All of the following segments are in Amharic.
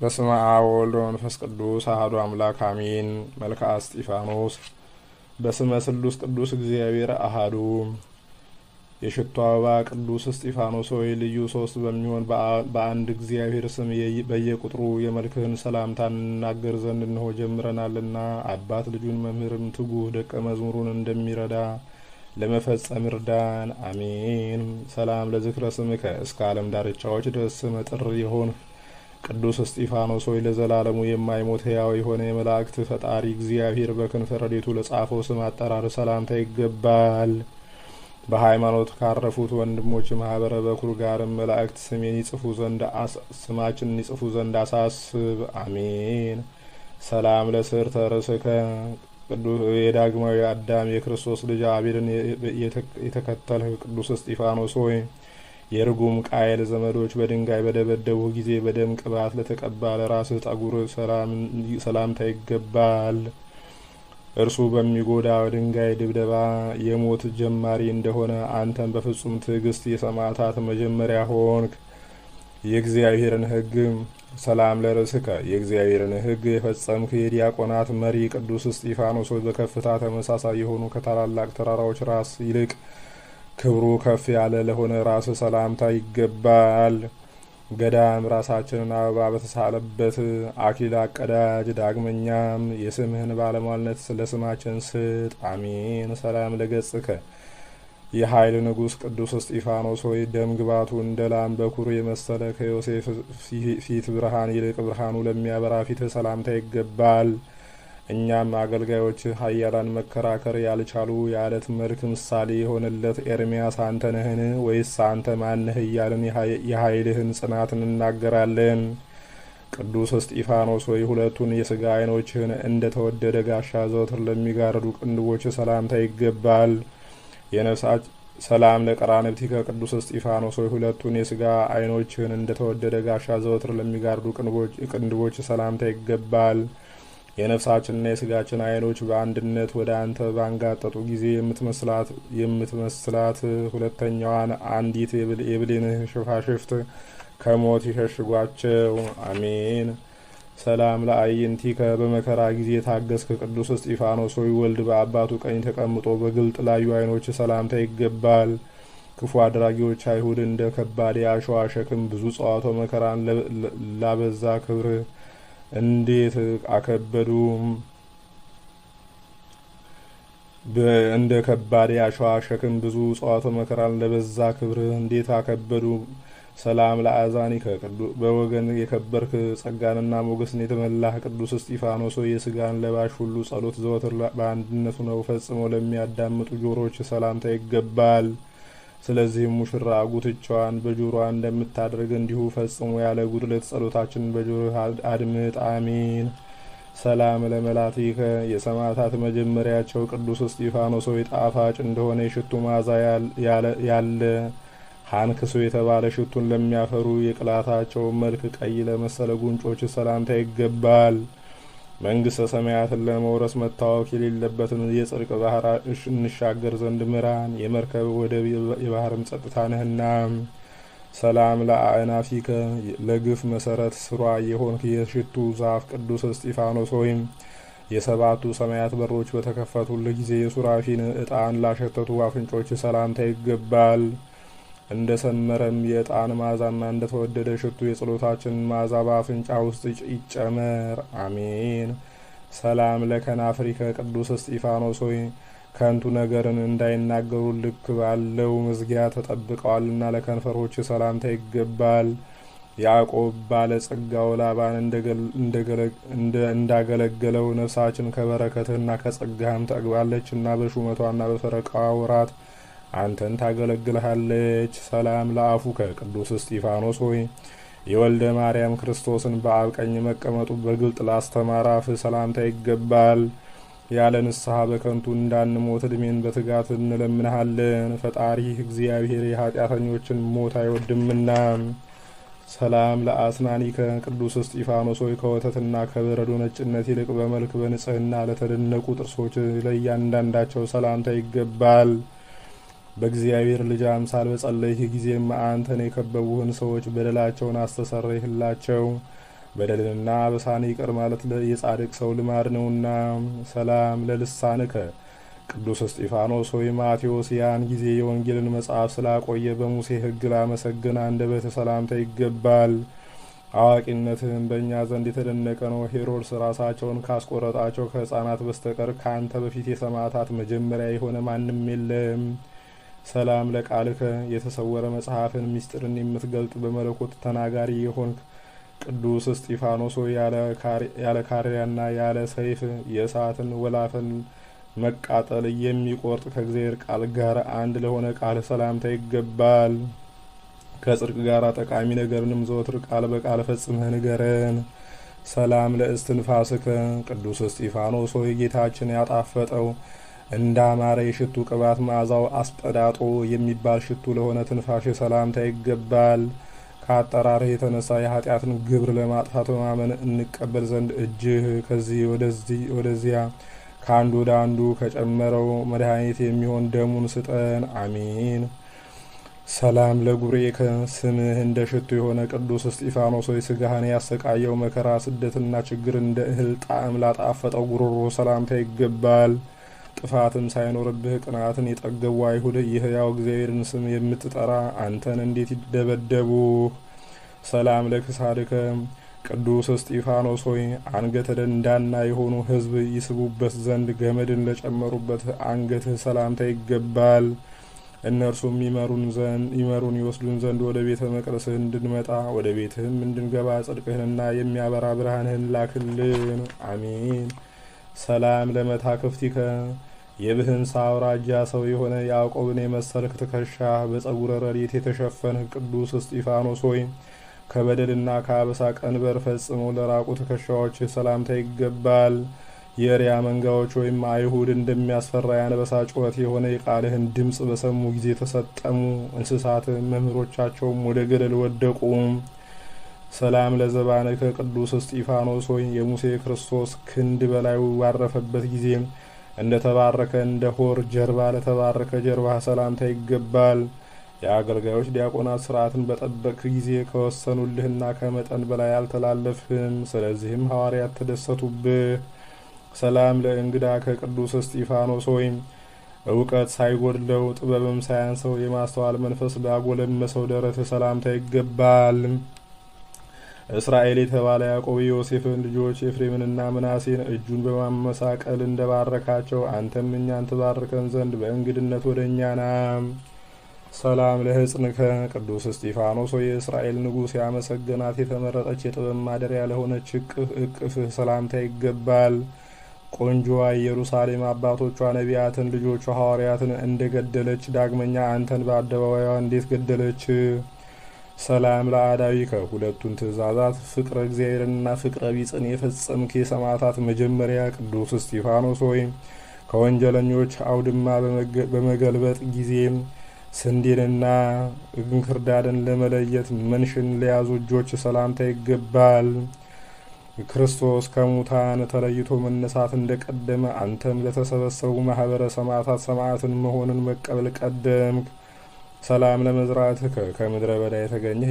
በስመ አብ ወወልድ ወመንፈስ ቅዱስ አሐዱ አምላክ አሜን። መልክአ እስጢፋኖስ። በስመ ስሉስ ቅዱስ እግዚአብሔር አሐዱ። የሽቱ አበባ ቅዱስ እስጢፋኖስ ሆይ ልዩ ሶስት በሚሆን በአንድ እግዚአብሔር ስም በየቁጥሩ የመልክህን ሰላምታ እንናገር ዘንድ እንሆ ጀምረናልና አባት ልጁን መምህርን ትጉህ ደቀ መዝሙሩን እንደሚረዳ ለመፈጸም እርዳን። አሜን። ሰላም ለዝክረ ስምከ እስከ ዓለም ዳርቻዎች ድረስ መጥር የሆን ቅዱስ እስጢፋኖስ ሆይ ለዘላለሙ የማይሞት ሕያው የሆነ የመላእክት ፈጣሪ እግዚአብሔር በክንፈ ረድኤቱ ለጻፈው ስም አጠራር ሰላምታ ይገባል። በሃይማኖት ካረፉት ወንድሞች ማህበረ በኩር ጋርም መላእክት ስማችንን ይጽፉ ዘንድ አሳስብ። አሜን። ሰላም ለስዕርተ ርእስከ የዳግማዊ አዳም የክርስቶስ ልጅ አቤልን የተከተልህ ቅዱስ እስጢፋኖስ ሆይ የርጉም ቃየል ዘመዶች በድንጋይ በደበደቡ ጊዜ በደም ቅባት ለተቀባ ለራስህ ጠጉር ሰላምታ ይገባል። እርሱ በሚጎዳ ድንጋይ ድብደባ የሞት ጀማሪ እንደሆነ አንተም በፍጹም ትዕግስት የሰማዕታት መጀመሪያ ሆንክ። የእግዚአብሔርን ሕግ ሰላም ለርእስከ የእግዚአብሔርን ሕግ የፈጸምክ የዲያቆናት መሪ ቅዱስ እስጢፋኖስ ሆይ በከፍታ ተመሳሳይ የሆኑ ከታላላቅ ተራራዎች ራስ ይልቅ ክብሩ ከፍ ያለ ለሆነ ራስ ሰላምታ ይገባል። ገዳም ራሳችንን አበባ በተሳለበት አክሊል አቀዳጅ። ዳግመኛም የስምህን ባለሟልነት ለስማችን ስጥ። አሜን። ሰላም ለገጽከ የኃይል ንጉሥ ቅዱስ እስጢፋኖስ ሆይ ደም ግባቱ እንደ ላም በኩር የመሰለ ከዮሴፍ ፊት ብርሃን ይልቅ ብርሃኑ ለሚያበራ ፊት ሰላምታ ይገባል። እኛም አገልጋዮች ኃያላን መከራከር ያልቻሉ የአለት መልክ ምሳሌ የሆነለት ኤርሚያስ አንተ ነህን? ወይስ አንተ ማነህ? እያልን የኃይልህን ጽናት እንናገራለን። ቅዱስ እስጢፋኖስ ሆይ ሁለቱን የሥጋ ዓይኖችህን እንደ ተወደደ ጋሻ ዘወትር ለሚጋርዱ ቅንድቦች ሰላምታ ይገባል። ሰላም ለቀራንብቲከ ቅዱስ እስጢፋኖስ ሆይ ሁለቱን የሥጋ ዓይኖችህን እንደ ተወደደ ጋሻ ዘወትር ለሚጋርዱ ቅንድቦች ሰላምታ ይገባል። የነፍሳችንና የሥጋችን ዓይኖች በአንድነት ወደ አንተ ባንጋጠጡ ጊዜ የምትመስላት ሁለተኛዋን አንዲት የብሌንህ ሽፋሽፍት ከሞት ይሸሽጓቸው። አሜን። ሰላም ለአዕይንቲከ በመከራ ጊዜ የታገስክ ቅዱስ እስጢፋኖስ ሆይ ወልድ በአባቱ ቀኝ ተቀምጦ በግልጥ ላዩ ዓይኖች ሰላምታ ይገባል። ክፉ አድራጊዎች አይሁድ እንደ ከባድ የአሸዋ ሸክም ብዙ ጸዋቶ መከራን ላበዛ ክብርህ እንዴት አከበዱ! እንደ ከባድ የአሸዋ ሸክም ብዙ ጸዋቶ መከራን ለበዛ ክብርህ እንዴት አከበዱ! ሰላም ለአዛኒከ በወገን የከበርክ ጸጋንና ሞገስን የተመላህ ቅዱስ እስጢፋኖስ የሥጋን ለባሽ ሁሉ ጸሎት ዘወትር በአንድነቱ ነው ፈጽመው ለሚያዳምጡ ጆሮች ሰላምታ ይገባል። ስለዚህም ሙሽራ ጉትቻዋን በጆሮዋ እንደምታደርግ እንዲሁ ፈጽሞ ያለ ጉድለት ጸሎታችንን በጆሮህ አድምጥ። አሜን። ሰላም ለመላቲከ የሰማዕታት መጀመሪያቸው ቅዱስ እስጢፋኖስ ጣፋጭ እንደሆነ የሽቱ መዓዛ ያለ ሃንክሶ የተባለ ሽቱን ለሚያፈሩ የቅላታቸው መልክ ቀይ ለመሰለ ጉንጮች ሰላምታ ይገባል። መንግሥተ ሰማያትን ለመውረስ መታወክ የሌለበትን የጽድቅ ባህር እንሻገር ዘንድ ምራን። የመርከብ ወደብ የባህርም ጸጥታ ነህና። ሰላም ለአእናፊከ ለግፍ መሰረት ስሯ የሆንክ የሽቱ ዛፍ ቅዱስ እስጢፋኖስ ሆይም የሰባቱ ሰማያት በሮች በተከፈቱልህ ጊዜ የሱራፊን ዕጣን ላሸተቱ አፍንጮች ሰላምታ ይገባል። እንደ ሰመረም የዕጣን መዓዛና እንደ ተወደደ ሽቱ የጸሎታችን መዓዛ በአፍንጫ ውስጥ ይጨመር። አሜን። ሰላም ለከናፍሪከ ቅዱስ እስጢፋኖስ ሆይ ከንቱ ነገርን እንዳይናገሩ ልክ ባለው መዝጊያ ተጠብቀዋልና ለከንፈሮች ሰላምታ ይገባል። ያዕቆብ ባለ ጸጋው ላባን እንዳገለገለው ነፍሳችን ከበረከትህና ከጸጋህም ጠግባለችና በሹመቷና በፈረቃዋ ወራት አንተን ታገለግልሃለች። ሰላም ለአፉከ ቅዱስ እስጢፋኖስ ሆይ የወልደ ማርያም ክርስቶስን በአብ ቀኝ መቀመጡ በግልጥ ላስተማረ አፍህ ሰላምታ ይገባል። ያለ ንስሐ በከንቱ እንዳንሞት ዕድሜን በትጋት እንለምንሃለን። ፈጣሪህ እግዚአብሔር የኃጢአተኞችን ሞት አይወድምና። ሰላም ለአስናኒከ ቅዱስ እስጢፋኖስ ሆይ ከወተትና ከበረዶ ነጭነት ይልቅ በመልክ በንጽህና ለተደነቁ ጥርሶች ለእያንዳንዳቸው ሰላምታ ይገባል። በእግዚአብሔር ልጅ አምሳል በጸለይህ ጊዜም አንተን የከበቡህን ሰዎች በደላቸውን አስተሰርይህላቸው። በደልንና በሳን ይቅር ማለት የጻድቅ ሰው ልማድ ነውና። ሰላም ለልሳንከ ቅዱስ እስጢፋኖስ ሆይ ማቴዎስ ያን ጊዜ የወንጌልን መጽሐፍ ስላቆየ በሙሴ ሕግ ላመሰገነ አንደበተ ሰላምታ ይገባል። አዋቂነትህም በእኛ ዘንድ የተደነቀ ነው። ሄሮድስ ራሳቸውን ካስቆረጣቸው ከሕፃናት በስተቀር ከአንተ በፊት የሰማዕታት መጀመሪያ የሆነ ማንም የለም። ሰላም ለቃልከ የተሰወረ መጽሐፍን ምስጢርን የምትገልጥ በመለኮት ተናጋሪ የሆንክ ቅዱስ እስጢፋኖስ ሆይ ያለ ካሪያና ያለ ሰይፍ የእሳትን ወላፈን መቃጠል የሚቆርጥ ከእግዚአብሔር ቃል ጋር አንድ ለሆነ ቃል ሰላምታ ይገባል። ከጽድቅ ጋር ጠቃሚ ነገርንም ዘወትር ቃል በቃል ፈጽመህ ንገረን። ሰላም ለእስትንፋስከ ቅዱስ እስጢፋኖስ ሆይ ጌታችን ያጣፈጠው እንዳማረ የሽቱ ቅባት መዓዛው አስጰዳጦ የሚባል ሽቱ ለሆነ ትንፋሽ ሰላምታ ይገባል። ከአጠራርህ የተነሳ የኃጢአትን ግብር ለማጥፋት በማመን እንቀበል ዘንድ እጅህ ከዚህ ወደዚያ ከአንዱ ወደ አንዱ ከጨመረው መድኃኒት የሚሆን ደሙን ስጠን። አሜን። ሰላም ለጉሬከ ስምህ እንደ ሽቱ የሆነ ቅዱስ እስጢፋኖስ ሆይ ስጋህን ያሰቃየው መከራ ስደትና ችግር እንደ እህል ጣዕም ላጣፈጠው ጉሮሮ ሰላምታ ይገባል። ጥፋትም ሳይኖርብህ ቅናትን የጠገቡ አይሁድ የሕያው እግዚአብሔርን ስም የምትጠራ አንተን እንዴት ይደበደቡ። ሰላም ለክሳድከ ቅዱስ እስጢፋኖስ ሆይ አንገተ ደንዳና የሆኑ ሕዝብ ይስቡበት ዘንድ ገመድን ለጨመሩበት አንገትህ ሰላምታ ይገባል። እነርሱም ይመሩን ይወስዱን ዘንድ ወደ ቤተ መቅደስህ እንድንመጣ ወደ ቤትህም እንድንገባ ጽድቅህንና የሚያበራ ብርሃንህን ላክልን። አሜን። ሰላም ለመታክፍቲከ የብህንሳ አውራጃ ሰው የሆነ ያዕቆብን የመሰልክ ትከሻ በጸጉረ ረድኤት የተሸፈንህ ቅዱስ እስጢፋኖስ ሆይ ከበደልና ከአበሳ ቀንበር ፈጽመው ለራቁ ትከሻዎች ሰላምታ ይገባል። የሪያ መንጋዎች ወይም አይሁድ እንደሚያስፈራ ያንበሳ ጩኸት የሆነ የቃልህን ድምፅ በሰሙ ጊዜ ተሰጠሙ፣ እንስሳት መምህሮቻቸውም ወደ ገደል ወደቁ። ሰላም ለዘባንከ ቅዱስ እስጢፋኖስ ሆይ የሙሴ ክርስቶስ ክንድ በላዩ ባረፈበት ጊዜ እንደ ተባረከ እንደ ሆር ጀርባ ለተባረከ ጀርባ ሰላምታ ይገባል። የአገልጋዮች ዲያቆናት ስርዓትን በጠበቅ ጊዜ ከወሰኑልህና ከመጠን በላይ አልተላለፍህም። ስለዚህም ሐዋርያት ተደሰቱብህ። ሰላም ለእንግዳ ከቅዱስ እስጢፋኖስ ሆይ እውቀት ሳይጎድለው ጥበብም ሳያንሰው የማስተዋል መንፈስ ባጎለመሰው ደረት ሰላምታ ይገባል። እስራኤል የተባለ ያዕቆብ የዮሴፍን ልጆች ኤፍሬምንና ምናሴን እጁን በማመሳቀል እንደባረካቸው አንተም እኛን ትባርከን ዘንድ በእንግድነት ወደ እኛ ና። ሰላም ለሕጽንከ ቅዱስ እስጢፋኖስ ሆይ የእስራኤል ንጉሥ ያመሰገናት የተመረጠች የጥበብ ማደሪያ ለሆነች እቅፍህ ሰላምታ ይገባል። ቆንጆዋ ኢየሩሳሌም አባቶቿ ነቢያትን ልጆቿ ሐዋርያትን እንደገደለች ዳግመኛ አንተን በአደባባይዋ እንዴት ገደለች? ሰላም ለአዳዊከ ሁለቱን ትእዛዛት ፍቅረ እግዚአብሔርንና ፍቅረ ቢጽን የፈጸምክ የሰማዕታት መጀመሪያ ቅዱስ እስጢፋኖስ ሆይ ከወንጀለኞች አውድማ በመገልበጥ ጊዜ ስንዴንና እንክርዳድን ለመለየት መንሽን ለያዙ እጆች ሰላምታ ይገባል። ክርስቶስ ከሙታን ተለይቶ መነሳት እንደቀደመ አንተም ለተሰበሰቡ ማህበረ ሰማዕታት ሰማዕትን መሆንን መቀበል ቀደምክ። ሰላም ለመዝራዕትከ ከምድረ በዳ የተገኘህ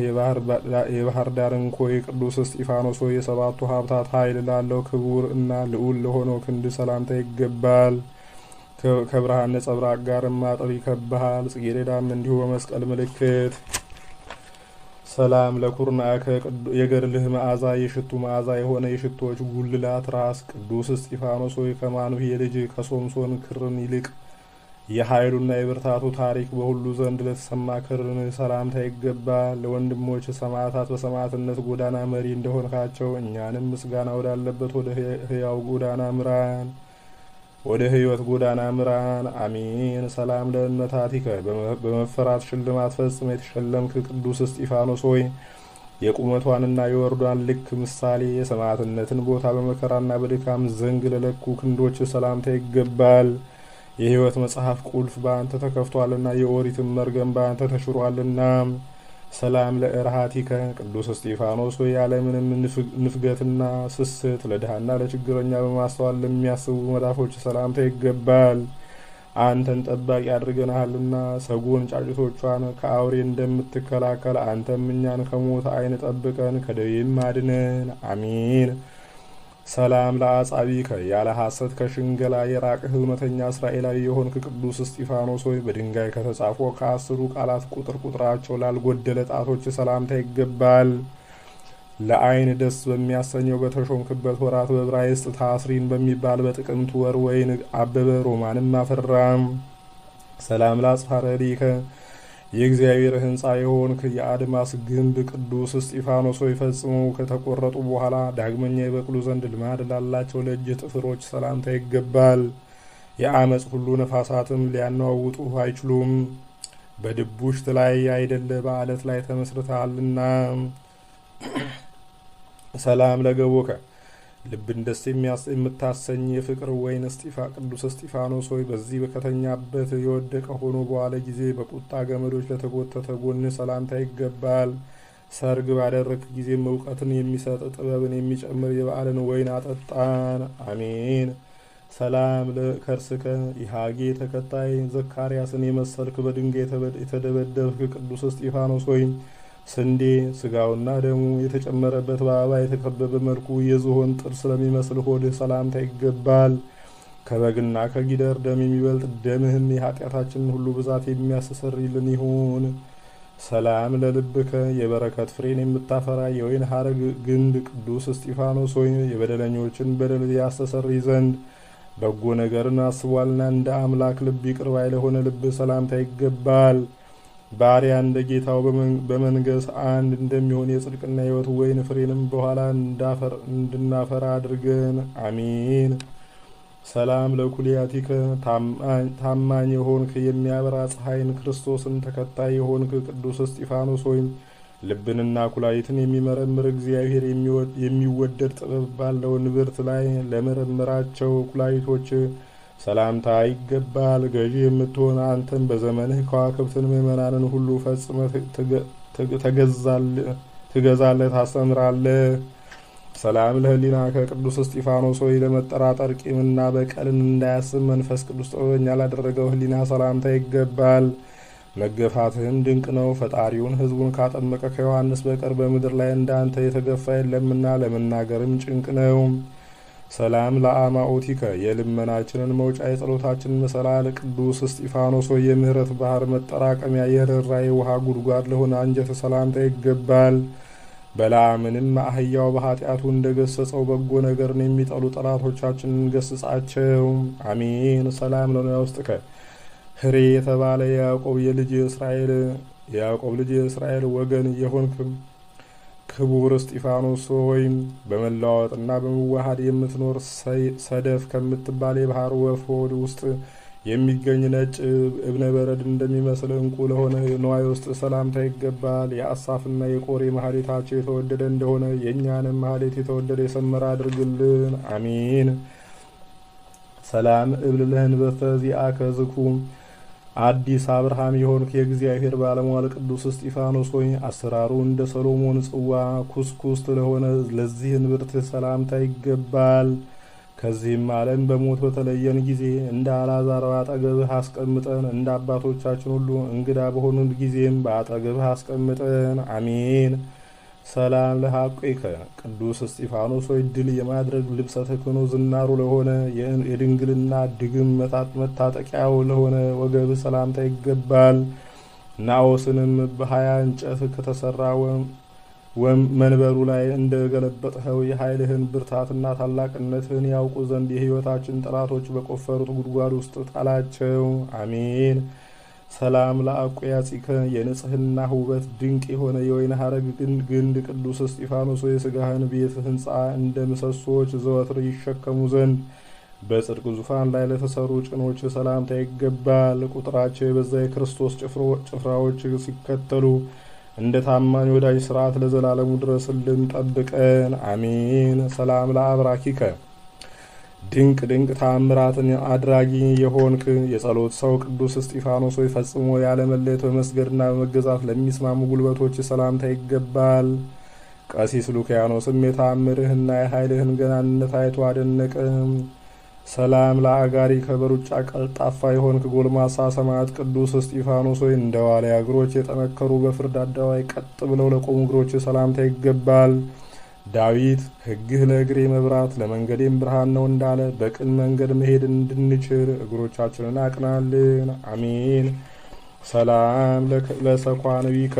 የባህር ዳር እንኮይ ቅዱስ እስጢፋኖስ ሆይ የሰባቱ ሀብታት ኃይል ላለው ክቡር እና ልዑል ለሆነው ክንድ ሰላምታ ይገባል። ከብርሃን ነጸብራቅ ጋርም አጥር ይከብሃል፣ ጽጌረዳም እንዲሁ በመስቀል ምልክት። ሰላም ለኩርናከ የገድልህ መዓዛ የሽቱ መዓዛ የሆነ የሽቶዎች ጉልላት ራስ ቅዱስ እስጢፋኖስ ሆይ ከማኑሄ ልጅ ከሶምሶን ክርን ይልቅ የኃይሉና የብርታቱ ታሪክ በሁሉ ዘንድ ለተሰማ ክርን ሰላምታ ይገባል። ለወንድሞች ሰማዕታት በሰማዕትነት ጎዳና መሪ እንደሆንካቸው እኛንም ምስጋና ወዳለበት ወደ ሕያው ጎዳና ምራን፣ ወደ ሕይወት ጎዳና ምራን። አሜን። ሰላም ለእመታቲከ በመፈራት ሽልማት ፈጽመ የተሸለምክ ቅዱስ እስጢፋኖስ ሆይ የቁመቷንና የወርዷን ልክ ምሳሌ የሰማዕትነትን ቦታ በመከራና በድካም ዘንግ ለለኩ ክንዶች ሰላምታ ይገባል። የሕይወት መጽሐፍ ቁልፍ በአንተ ተከፍቷልና የኦሪትም መርገም በአንተ ተሽሯልና። ሰላም ለእርሃቲከ ቅዱስ እስጢፋኖስ ሆይ ያለምንም ንፍገትና ስስት ለድሃና ለችግረኛ በማስተዋል ለሚያስቡ መዳፎች ሰላምታ ይገባል። አንተን ጠባቂ አድርገናልና ሰጎን ጫጩቶቿን ከአውሬ እንደምትከላከል አንተም እኛን ከሞት ዓይን ጠብቀን ከደዌም አድነን። አሜን። ሰላም ለአጻቢከ ያለ ሐሰት ከሽንገላ የራቅህ እውነተኛ እስራኤላዊ የሆንክ ቅዱስ እስጢፋኖስ ሆይ በድንጋይ ከተጻፉ ከ10ሩ ቃላት ቁጥራቸው ላልጎደለ ጣቶች ሰላምታ ይገባል። ለዓይን ደስ በሚያሰኘው በተሾምክበት ወራት በዕብራይስጥ ታስሪን በሚባል በጥቅምት ወር ወይን አበበ ሮማንም አፈራም። ሰላም ለአጽፋረሪከ የእግዚአብሔር ሕንጻ የሆንክ የአድማስ ግንብ ቅዱስ እስጢፋኖስ ሆይ ፈጽመው ከተቆረጡ በኋላ ዳግመኛ ይበቅሉ ዘንድ ልማድ ላላቸው ለእጅ ጥፍሮች ሰላምታ ይገባል። የአመፅ ሁሉ ነፋሳትም ሊያነዋውጡ አይችሉም። በድቡሽት ላይ አይደለ በአለት ላይ ተመስርተሃልና። ሰላም ለገቦከ ልብን ደስ የምታሰኝ የፍቅር ወይን ቅዱስ እስጢፋኖስ ሆይ በዚህ ከተኛበት የወደቀ ሆኖ በዋለ ጊዜ በቁጣ ገመዶች ለተጎተተ ጎን ሰላምታ ይገባል። ሰርግ ባደረክ ጊዜም እውቀትን የሚሰጥ ጥበብን የሚጨምር የበዓልን ወይን አጠጣን። አሜን። ሰላም ለከርስከ የሃጌ ተከታይ ዘካርያስን የመሰልክ በድንጋይ የተደበደብክ ቅዱስ እስጢፋኖስ ሆይ ስንዴ ስጋውና ደሙ የተጨመረበት በአበባ የተከበበ መልኩ የዝሆን ጥርስ ስለሚመስል ሆድህ ሰላምታ ይገባል። ከበግና ከጊደር ደም የሚበልጥ ደምህም የኃጢአታችንን ሁሉ ብዛት የሚያስተሰርይልን ይሁን። ሰላም ለልብከ የበረከት ፍሬን የምታፈራ የወይን ሐረግ ግንድ ቅዱስ እስጢፋኖስ ሆይ የበደለኞችን በደል ያስተሰርይ ዘንድ በጎ ነገርን አስቧልና እንደ አምላክ ልብ ይቅር ባይ ለሆነ ልብ ሰላምታ ይገባል። ባሪያ እንደ ጌታው በመንገስ አንድ እንደሚሆን የጽድቅና የሕይወት ወይን ፍሬንም በኋላ እንድናፈራ አድርገን። አሜን። ሰላም ለኩልያቲከ ታማኝ የሆንክ የሚያበራ ፀሐይን ክርስቶስን ተከታይ የሆንክ ቅዱስ እስጢፋኖስ ሆይ ልብንና ኩላሊትን የሚመረምር እግዚአብሔር የሚወደድ ጥበብ ባለው ንብርት ላይ ለመረመራቸው ኩላሊቶች ሰላምታ ይገባል። ገዢ የምትሆን አንተን በዘመንህ ከዋክብትን ምዕመናንን ሁሉ ፈጽመ ትገዛለህ፣ ታስተምራለህ። ሰላም ለህሊና ከቅዱስ እስጢፋኖስ ሆይ ለመጠራጠር ቂምና በቀልን እንዳያስብ መንፈስ ቅዱስ ጥበበኛ ላደረገው ህሊና ሰላምታ ይገባል። መገፋትህም ድንቅ ነው። ፈጣሪውን ህዝቡን ካጠመቀ ከዮሐንስ በቀር በምድር ላይ እንዳንተ የተገፋ የለምና ለመናገርም ጭንቅ ነው። ሰላም ለአማኦቲከ የልመናችንን መውጫ የጸሎታችንን መሰላል ቅዱስ እስጢፋኖስ ሆይ የምህረት ባህር መጠራቀሚያ የርኅራኄ ውሃ ጉድጓድ ለሆነ አንጀት ሰላምታ ይገባል። በለዓምንም አህያው በኃጢአቱ እንደገሰጸው በጎ ነገርን የሚጠሉ ጠላቶቻችንን ገስጻቸው። አሜን። ሰላም ለነውስጥከ ህሬ የተባለ የያዕቆብ ልጅ የእስራኤል ወገን የሆንክ ክቡር እስጢፋኖስ ሆይ በመለዋወጥና በመዋሃድ የምትኖር ሰደፍ ከምትባል የባህር ወፍ ሆድ ውስጥ የሚገኝ ነጭ እብነ በረድ እንደሚመስል እንቁ ለሆነ ነዋይ ውስጥ ሰላምታ ይገባል። የአሳፍና የቆሬ ማህሌታቸው የተወደደ እንደሆነ የእኛንም ማህሌት የተወደደ የሰመረ አድርግልን። አሜን። ሰላም እብል ለህንበተ ዚአከ ዝኩ አዲስ አብርሃም የሆንክ የእግዚአብሔር ባለሟል ቅዱስ እስጢፋኖስ ሆይ አሰራሩ እንደ ሰሎሞን ጽዋ ኩስኩስት ለሆነ ለዚህ ንብርት ሰላምታ ይገባል። ከዚህም ዓለም በሞት በተለየን ጊዜ እንደ አልዓዛር አጠገብህ አስቀምጠን እንደ አባቶቻችን ሁሉ እንግዳ በሆኑ ጊዜም በአጠገብህ አስቀምጠን። አሜን። ሰላም ለሐቆከ ቅዱስ እስጢፋኖስ ሆይ ድል የማድረግ ልብሰ ተክህኖ ዝናሩ ለሆነ የድንግልና ድግም መታጠቂያው ለሆነ ወገብህ ሰላምታ ይገባል። ናዖስንም በ20 እንጨት ከተሰራ መንበሩ ላይ እንደ ገለበጥኸው የኃይልህን ብርታትና ታላቅነትህን ያውቁ ዘንድ የሕይወታችን ጠላቶች በቆፈሩት ጉድጓድ ውስጥ ጣላቸው። አሜን። ሰላም ለአቆያጺከ የንጽህና ውበት ድንቅ የሆነ የወይን ሐረግ ግንድ ቅዱስ እስጢፋኖስ የሥጋህን ቤት ሕንጻ እንደ ምሰሶዎች ዘወትር ይሸከሙ ዘንድ በጽድቅ ዙፋን ላይ ለተሰሩ ጭኖች ሰላምታ ይገባል። ቁጥራቸው የበዛ የክርስቶስ ጭፍራዎች ሲከተሉ እንደ ታማኝ ወዳጅ ሥርዓት ለዘላለሙ ድረስልን ጠብቀን። አሜን። ሰላም ለአብራኪከ ድንቅ ተአምራትን አድራጊ የሆንክ የጸሎት ሰው ቅዱስ እስጢፋኖስ ሆይ ፈጽሞ ያለመለየት በመስገድና በመገዛት ለሚስማሙ ጉልበቶች ሰላምታ ይገባል። ቀሲስ ሉኪያኖስም የተአምርህና የኃይልህን ገናንነት አይቶ አደነቀ። ሰላም ለአጋሪ ከበሩጫ ቀልጣፋ የሆንክ ጎልማሳ ሰማዕት ቅዱስ እስጢፋኖስ ሆይ እንደ ዋልያ እግሮች የጠነከሩ በፍርድ አደባባይ ቀጥ ብለው ለቆሙ እግሮች ሰላምታ ይገባል። ዳዊት ሕግህ ለእግሬ መብራት ለመንገዴም ብርሃን ነው እንዳለ በቅን መንገድ መሄድ እንድንችል እግሮቻችንን አቅናልን። አሜን። ሰላም ለሰኳንቢከ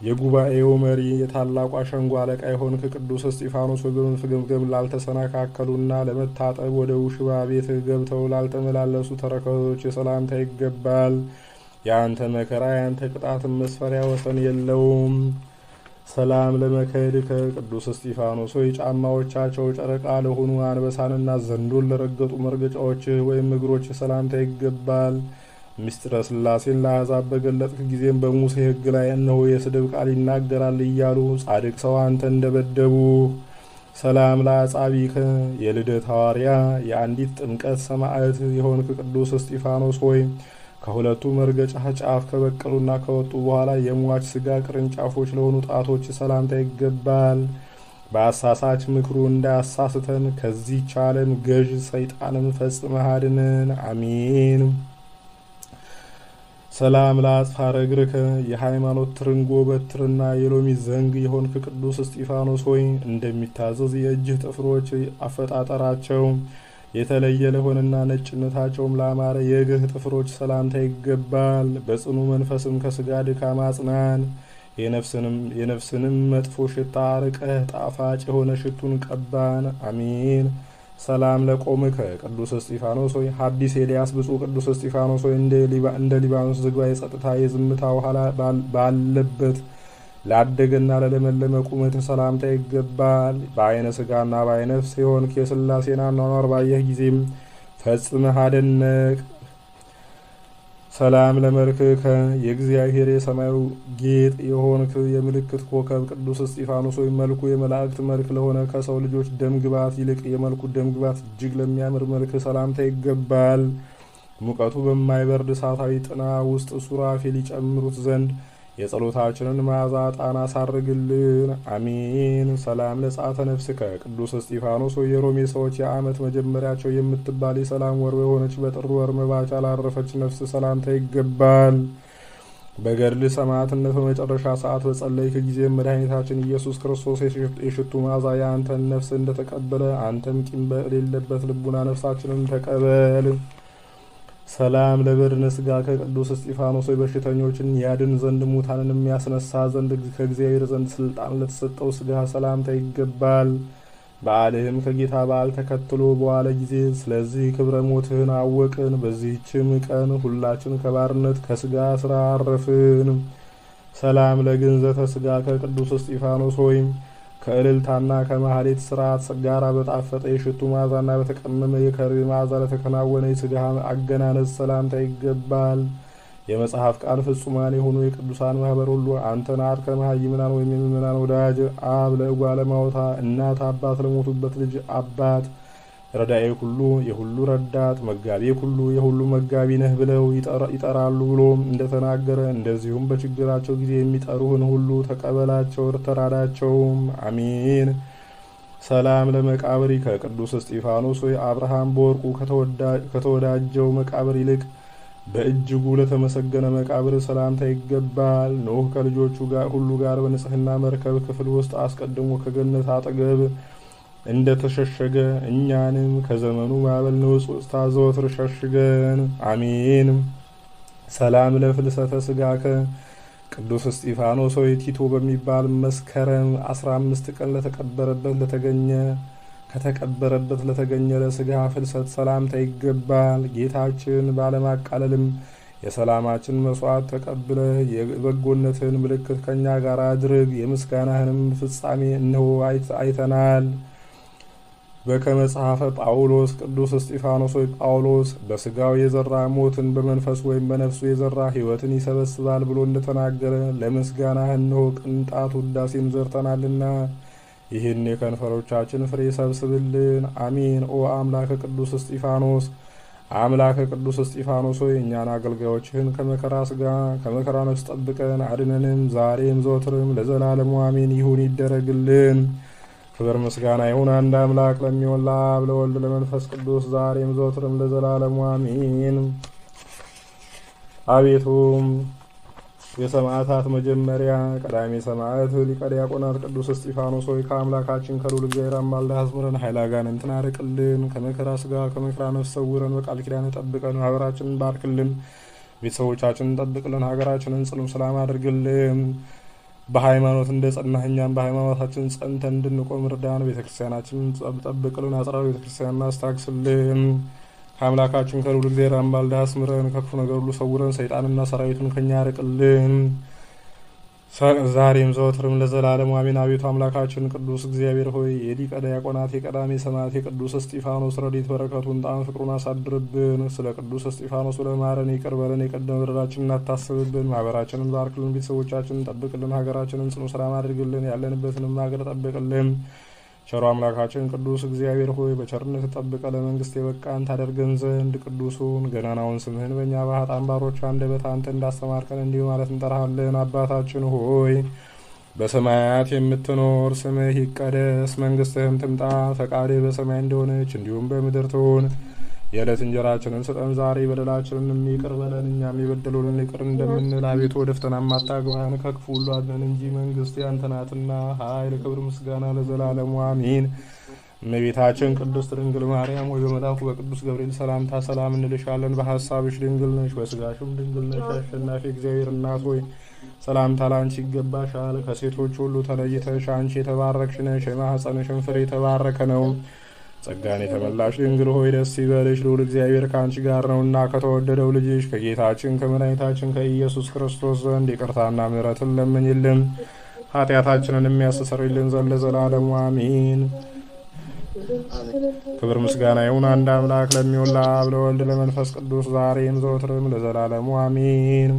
የጉባኤው መሪ የታላቋ ሸንጎ አለቃ የሆንክ ቅዱስ እስጢፋኖስ በመፍገምገም ላልተሰናካከሉና ለመታጠብ ወደ ውሽባ ቤት ገብተው ላልተመላለሱ ተረከዞች ሰላምታ ይገባል። የአንተ መከራ የአንተ ቅጣትን መስፈሪያ ወሰን የለውም። ሰላም ለመከድከ ቅዱስ እስጢፋኖስ ሆይ ጫማዎቻቸው ጨረቃ ለሆኑ አንበሳንና ዘንዶን ለረገጡ መርገጫዎች ወይም እግሮች ሰላምታ ይገባል። ምስጢረ ሥላሴን ለአሕዛብ በገለጥክ ጊዜም በሙሴ ሕግ ላይ እነሆ የስድብ ቃል ይናገራል እያሉ ጻድቅ ሰው አንተ እንደበደቡ። ሰላም ለአጻቢከ የልደት ሐዋርያ የአንዲት ጥምቀት ሰማዕት የሆንክ ቅዱስ እስጢፋኖስ ሆይ ከሁለቱ መርገጫ ጫፍ ከበቀሉና ከወጡ በኋላ የሟች ስጋ ቅርንጫፎች ለሆኑ ጣቶች ሰላምታ ይገባል። በአሳሳች ምክሩ እንዳያሳስተን ከዚህች ዓለም ገዥ ሰይጣንን ፈጽመህ አድነን። አሜን። ሰላም ለአጽፋረ እግርከ የሃይማኖት ትርንጎ በትርና የሎሚ ዘንግ የሆንክ ቅዱስ እስጢፋኖስ ሆይ እንደሚታዘዝ የእጅህ ጥፍሮች አፈጣጠራቸው የተለየ ለሆነና ነጭነታቸውም ላማረ የእግርህ ጥፍሮች ሰላምታ ይገባል። በጽኑ መንፈስም ከስጋ ድካም አጽናን። የነፍስንም መጥፎ ሽታ አርቀህ ጣፋጭ የሆነ ሽቱን ቀባን። አሜን። ሰላም ለቆምከ ቅዱስ እስጢፋኖስ ሆይ ሐዲስ ኤልያስ ብፁዕ ቅዱስ እስጢፋኖስ ሆይ እንደ ሊባኖስ ዝግባ የጸጥታ የዝምታ ውሃ ባለበት ላደገና ለለመለመ ቁመት ሰላምታ ይገባል። በአይነ ስጋና በአይነ ነፍስ የሆንክ የሥላሴን አኗኗር ባየህ ጊዜም ፈጽመህ አደነቅ። ሰላም ለመልክከ የእግዚአብሔር የሰማዩ ጌጥ የሆንክ የምልክት ኮከብ ቅዱስ እስጢፋኖስ ሆይ መልኩ የመላእክት መልክ ለሆነ ከሰው ልጆች ደምግባት ይልቅ የመልኩ ደምግባት እጅግ ለሚያምር መልክ ሰላምታ ይገባል። ሙቀቱ በማይበርድ እሳታዊ ጥና ውስጥ ሱራፌል ይጨምሩት ዘንድ የጸሎታችንን መዓዛ ዕጣን አሳርግልን። አሜን። ሰላም ለጻተ ነፍስከ ቅዱስ እስጢፋኖስ ሆይ የሮሜ ሰዎች የዓመት መጀመሪያቸው የምትባል የሰላም ወር የሆነች በጥር ወር መባቻ ላረፈች ነፍስ ሰላምታ ይገባል። በገድል ሰማዕትነት በመጨረሻ ሰዓት በጸለይክ ጊዜ መድኃኒታችን ኢየሱስ ክርስቶስ የሽቱ መዓዛ የአንተን ነፍስ እንደተቀበለ አንተም ቂም በሌለበት ልቡና ነፍሳችንን ተቀበል። ሰላም ለበድነ ስጋ ከቅዱስ እስጢፋኖስ ሆይ በሽተኞችን ያድን ዘንድ ሙታንን የሚያስነሳ ዘንድ ከእግዚአብሔር ዘንድ ስልጣን ለተሰጠው ስጋ ሰላምታ ይገባል። በዓልህም ከጌታ በዓል ተከትሎ በዋለ ጊዜ ስለዚህ ክብረ ሞትህን አወቅን። በዚህችም ቀን ሁላችን ከባርነት ከስጋ ስራ አረፍን። ሰላም ለግንዘተ ስጋ ከቅዱስ እስጢፋኖስ ሆይ ከእልልታና ከማህሌት ስርዓት ጋራ በጣፈጠ የሽቱ መዓዛና በተቀመመ የከርቤ መዓዛ ለተከናወነ የስጋ አገናነዝ ሰላምታ ይገባል። የመጽሐፍ ቃል ፍጹማን የሆኑ የቅዱሳን ማህበር ሁሉ አንተን አርከ መሃይምናን ወይም የምእመናን ወዳጅ አብ ለእጓለ ማውታ እናት አባት ለሞቱበት ልጅ አባት ረዳኤ ሁሉ የሁሉ ረዳት መጋቢ ሁሉ የሁሉ መጋቢ ነህ ብለው ይጠራሉ ብሎ እንደተናገረ እንደዚሁም በችግራቸው ጊዜ የሚጠሩህን ሁሉ ተቀበላቸው ተራዳቸው። አሜን። ሰላም ለመቃብሪ ከቅዱስ እስጢፋኖስ ሆይ አብርሃም በወርቁ ከተወዳጀው መቃብር ይልቅ በእጅጉ ለተመሰገነ መቃብር ሰላምታ ይገባል። ኖህ ከልጆቹ ሁሉ ጋር በንጽህና መርከብ ክፍል ውስጥ አስቀድሞ ከገነት አጠገብ እንደተሸሸገ እኛንም ከዘመኑ ማዕበል ንውጽ ውስጥ ዘወትር ሸሽገን። አሜን። ሰላም ለፍልሰተ ስጋከ ቅዱስ እስጢፋኖስ ሆይ ቲቶ በሚባል መስከረም 15 ቀን ከተቀበረበት ለተገኘ ለስጋ ፍልሰት ሰላምታ ይገባል። ጌታችን ባለማቃለልም የሰላማችን መስዋዕት ተቀብለ የበጎነትን ምልክት ከኛ ጋር አድርግ። የምስጋናህንም ፍጻሜ እነሆ አይተናል። በከመ ጸሐፈ ጳውሎስ ቅዱስ እስጢፋኖስ ሆይ ጳውሎስ በስጋው የዘራ ሞትን በመንፈሱ ወይም በነፍሱ የዘራ ሕይወትን ይሰበስባል ብሎ እንደተናገረ ለምስጋናህ እነሆ ቅንጣት ውዳሴን ዘርተናልና ይህን የከንፈሮቻችን ፍሬ ሰብስብልን። አሜን። ኦ አምላከ ቅዱስ እስጢፋኖስ ሆይ እኛን አገልጋዮችህን ከመከራ ስጋ ከመከራ ነፍስ ጠብቀን አድነንም፣ ዛሬም ዘወትርም ለዘላለሙ አሜን ይሁን ይደረግልን። ክብር ምስጋና ይሁን አንድ አምላክ ለሚሆን ለአብ ለወልድ ለመንፈስ ቅዱስ ዛሬም ዘወትርም ለዘላለሙ አሜን። አቤቱ የሰማዕታት መጀመሪያ ቀዳሜ ሰማዕት ሊቀ ዲያቆናት ቅዱስ እስጢፋኖስ ሆይ ከአምላካችን ከልዑል እግዚአብሔር አማልደህ አስምረን፣ ኃይለ አጋንንትን አርቅልን፣ ከመከራ ሥጋ ከመከራ ነፍስ ሰውረን፣ በቃል ኪዳን ጠብቀን፣ ማህበራችንን ባርክልን፣ ቤተሰቦቻችንን ጠብቅልን፣ ሀገራችንን ጽኑ ሰላም አድርግልን። በሃይማኖት እንደ ጸናህ እኛም በሃይማኖታችን ጸንተን እንድንቆም እርዳን። ቤተክርስቲያናችንን ጠብቅልን፣ አጽራር ቤተክርስቲያንን አስታክስልን። ከአምላካችን ከልዑል እግዚአብሔር አማልደህ አስምረን፣ ከክፉ ነገር ሁሉ ሰውረን፣ ሰይጣንና ሰራዊቱን ከኛ ያርቅልን፣ ዛሬም ዘወትርም ለዘላለሙ አሜን። አቤቱ አምላካችን ቅዱስ እግዚአብሔር ሆይ የሊቀ ዲያቆናት የቀዳሜ ሰማዕት የቅዱስ እስጢፋኖስ ረድኤት በረከቱን ጣዕም ፍቅሩን አሳድርብን። ስለ ቅዱስ እስጢፋኖስ ብለህ ማረን፣ ይቅር በለን፣ የቀደመ በደላችንን አታስብብን። ማህበራችንን ባርክልን፣ ቤተሰቦቻችንን ጠብቅልን፣ ሀገራችንን ጽኑ ሰላም አድርግልን፣ ያለንበትንም ሀገር ጠብቅልን። ቸሮ አምላካችን ቅዱስ እግዚአብሔር ሆይ በቸርነት ጠብቀ ለመንግስት የበቃን ታደርገን ዘንድ ቅዱሱን ገናናውን ስምህን በእኛ በኃጥአን ባሮች አንደበት አንተ እንዳስተማርከን እንዲሁ ማለት እንጠራሃለን። አባታችን ሆይ በሰማያት የምትኖር ስምህ ይቀደስ፣ መንግስትህም ትምጣ፣ ፈቃድህ በሰማይ እንደሆነች እንዲሁም በምድር ትሁን። የዕለት እንጀራችንን ስጠን ዛሬ፣ በደላችንን ይቅር በለን እኛም የበደሉንን ይቅር እንደምንል፣ አቤቱ ወደ ፈተናም አታግባን ከክፉ ሁሉ አድነን እንጂ መንግስት ያንተ ናትና፣ ኃይል፣ ክብር፣ ምስጋና ለዘላለሙ አሜን። እመቤታችን ቅድስት ድንግል ማርያም ሆይ በመልአኩ በቅዱስ ገብርኤል ሰላምታ ሰላም እንልሻለን። በሐሳብሽ ድንግል ነሽ፣ በስጋሽም ድንግል ነሽ። አሸናፊ እግዚአብሔር እናት ሆይ ሰላምታ ላንቺ ይገባሻል። ከሴቶች ሁሉ ተለይተሽ አንቺ የተባረክሽ ነሽ፣ የማኅፀንሽም ፍሬ የተባረከ ነው። ጸጋን የተመላሽ ድንግል ሆይ ደስ ይበልሽ፣ ልዑል እግዚአብሔር ከአንቺ ጋር ነውና ከተወደደው ልጅሽ ከጌታችን ከመድኃኒታችን ከኢየሱስ ክርስቶስ ዘንድ ይቅርታና ምሕረትን ለምኝልን ኃጢአታችንን የሚያስተሰርይልን ዘንድ ለዘላለሙ አሜን። ክብር ምስጋና ይሁን አንድ አምላክ ለሚሆን ለአብ ለወልድ ለመንፈስ ቅዱስ ዛሬም ዘወትርም ለዘላለሙ አሜን።